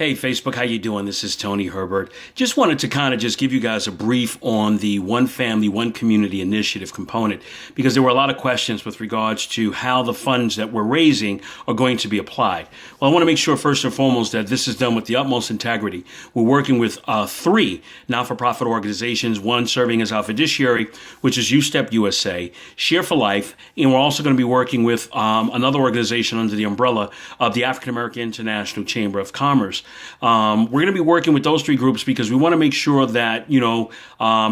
Hey Facebook, how you doing? This is Tony Herbert. Just wanted to kind of just give you guys a brief on the One Family, One Community initiative component, because there were a lot of questions with regards to how the funds that we're raising are going to be applied. Well, I want to make sure first and foremost that this is done with the utmost integrity. We're working with three not-for-profit organizations, one serving as our fiduciary, which is USTEP USA, Share for Life, and we're also going to be working with another organization under the umbrella of the African American International Chamber of Commerce. We're going to be working with those three groups because we want to make sure that,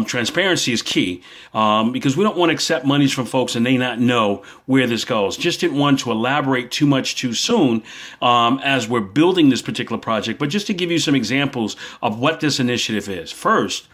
transparency is key, because we don't want to accept monies from folks and they not know where this goes. Just didn't want to elaborate too much too soon as we're building this particular project, but just to give you some examples of what this initiative is. First,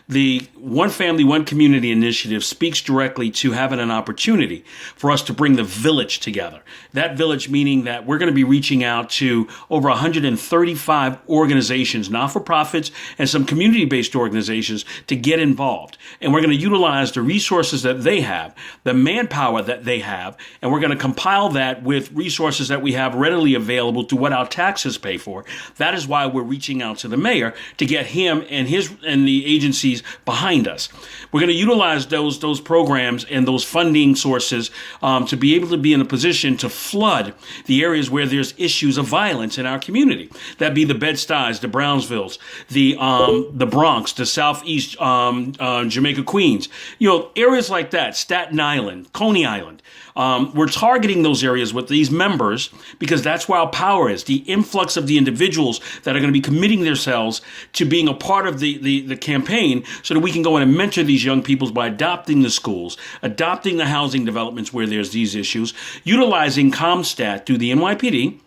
the One Family, One Community initiative speaks directly to having an opportunity for us to bring the village together. That village meaning that we're going to be reaching out to over 135 organizations, not-for-profits, and some community-based organizations to get involved. And we're going to utilize the resources that they have, the manpower that they have, and we're going to compile that with resources that we have readily available to what our taxes pay for. That is why we're reaching out to the mayor to get him and the agencies behind us. We're going to utilize those programs and those funding sources to be able to be in a position to flood the areas where there's issues of violence in our community. That'd be the Bed-Stuys, the Brownsvilles, the Bronx, the Southeast Jamaica, Queens. Areas like that, Staten Island, Coney Island. We're targeting those areas with these members because that's where our power is. The influx of the individuals that are going to be committing themselves to being a part of the campaign so that we can go in and mentor these young people by adopting the schools, adopting the housing developments where there's these issues, utilizing CompStat through the NYPD,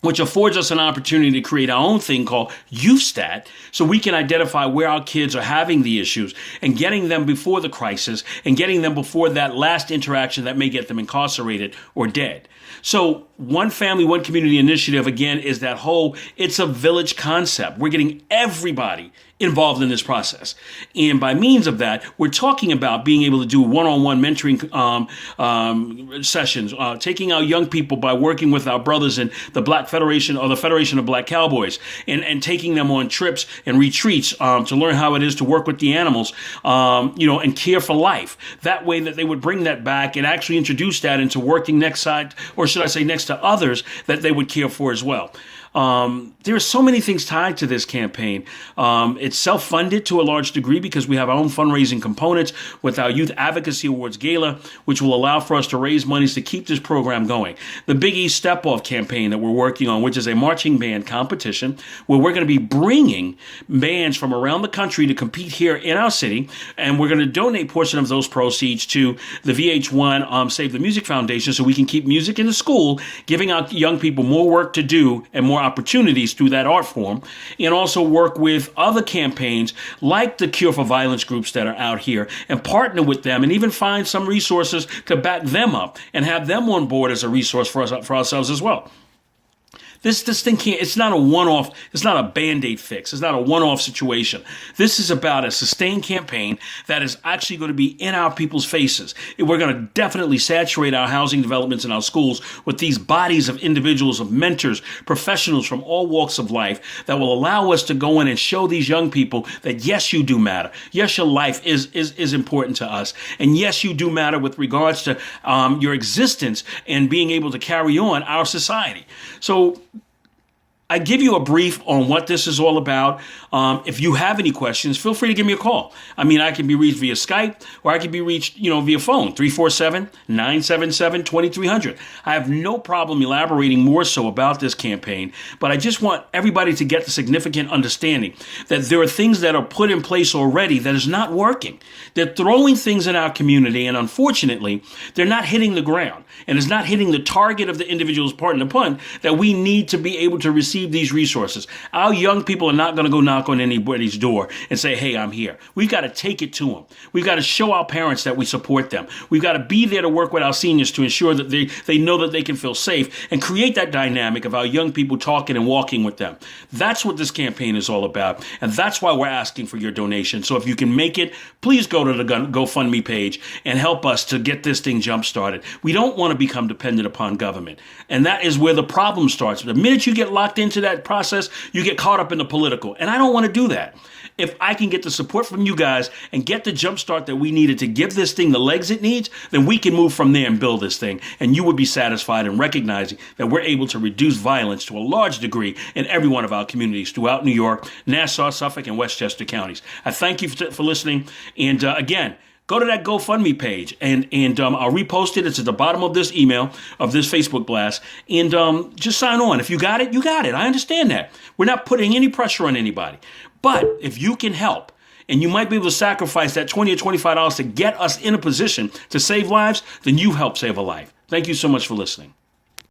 which affords us an opportunity to create our own thing called YouthStat, so we can identify where our kids are having the issues and getting them before the crisis and getting them before that last interaction that may get them incarcerated or dead. So One Family, One Community initiative, again, is that whole, it's a village concept. We're getting everybody involved in this process. And by means of that, we're talking about being able to do one-on-one mentoring sessions, taking our young people by working with our brothers in the Black Federation or the Federation of Black Cowboys and taking them on trips and retreats to learn how it is to work with the animals, and care for life. That way that they would bring that back and actually introduce that into working next to others that they would care for as well. There are so many things tied to this campaign. It's self-funded to a large degree because we have our own fundraising components with our Youth Advocacy Awards Gala, which will allow for us to raise monies to keep this program going. The Big East Step Off campaign that we're working on, which is a marching band competition, where we're going to be bringing bands from around the country to compete here in our city, and we're going to donate a portion of those proceeds to the VH1 Save the Music Foundation so we can keep music in the school, giving our young people more work to do and more opportunities through that art form, and also work with other campaigns like the Cure for Violence groups that are out here and partner with them and even find some resources to back them up and have them on board as a resource for ourselves as well. This thing it's not a one-off, it's not a Band-Aid fix, it's not a one-off situation. This is about a sustained campaign that is actually going to be in our people's faces. We're going to definitely saturate our housing developments in our schools with these bodies of individuals, of mentors, professionals from all walks of life that will allow us to go in and show these young people that yes, you do matter. Yes, your life is important to us. And yes, you do matter with regards to your existence and being able to carry on our society. So I give you a brief on what this is all about. If you have any questions, feel free to give me a call. I can be reached via Skype or I can be reached, via phone, 347-977-2300. I have no problem elaborating more so about this campaign, but I just want everybody to get the significant understanding that there are things that are put in place already that is not working. They're throwing things in our community, and unfortunately, they're not hitting the ground, and it's not hitting the target of the individuals, pardon the pun, that we need to be able to receive these resources. Our young people are not going to go knock on anybody's door and say, hey, I'm here. We've got to take it to them. We've got to show our parents that we support them. We've got to be there to work with our seniors to ensure that they know that they can feel safe and create that dynamic of our young people talking and walking with them. That's what this campaign is all about. And that's why we're asking for your donation. So if you can make it, please go to the GoFundMe page and help us to get this thing jump started. We don't want to become dependent upon government. And that is where the problem starts. The minute you get locked into into that process, you get caught up in the political. And I don't want to do that. If I can get the support from you guys and get the jump start that we needed to give this thing the legs it needs, then we can move from there and build this thing. And you would be satisfied in recognizing that we're able to reduce violence to a large degree in every one of our communities throughout New York, Nassau, Suffolk, and Westchester counties. I thank you for listening. And again, go to that GoFundMe page and I'll repost it. It's at the bottom of this email, of this Facebook blast. And just sign on. If you got it, you got it. I understand that. We're not putting any pressure on anybody. But if you can help, and you might be able to sacrifice that $20 or $25 to get us in a position to save lives, then you've helped save a life. Thank you so much for listening.